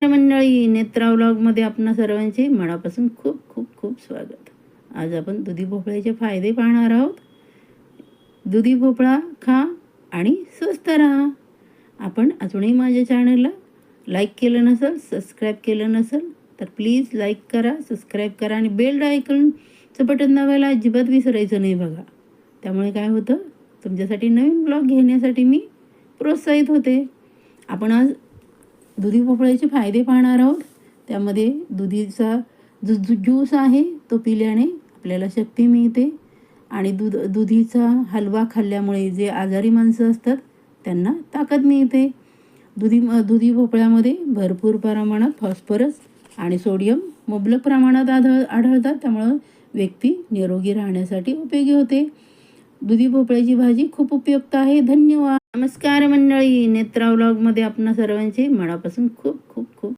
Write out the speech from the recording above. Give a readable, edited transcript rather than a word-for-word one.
मंडळी, नेत्रा व्लॉगमध्ये आपणा सर्वांचे मनापासून खूप खूप खूप स्वागत. आज आपण दुधी भोपळ्याचे फायदे पाहणार आहोत. दुधी भोपळा खा आणि स्वस्त राहा. आपण अजूनही माझ्या चॅनलला लाईक केलं नसेल, सबस्क्राईब केलं नसेल तर प्लीज लाईक करा, सबस्क्राईब करा आणि बेल आयकॉनचं बटन दाबायला अजिबात विसरायचं नाही बघा. त्यामुळे काय होतं, तुमच्यासाठी नवीन ब्लॉग घेण्यासाठी मी प्रोत्साहित होते. आपण आज दुधी भोपळ्याचे फायदे पाहणार आहोत. त्यामध्ये दुधीचा जो ज्यूस आहे तो पिल्याने आपल्याला शक्ती मिळते आणि दुधीचा हलवा खाल्ल्यामुळे जे आजारी माणसं असतात त्यांना ताकद मिळते. दुधी भोपळ्यामध्ये भरपूर प्रमाणात फॉस्फरस आणि सोडियम मुबलक प्रमाणात आढळतात. त्यामुळं व्यक्ती निरोगी राहण्यासाठी उपयोगी होते. दुधी भोपळ्याची भाजी खूप उपयुक्त आहे. धन्यवाद. नमस्कार मंडळी, नेत्रा व्लॉगमध्ये आपणा सर्वांचे मनापासून खूप खूप खूप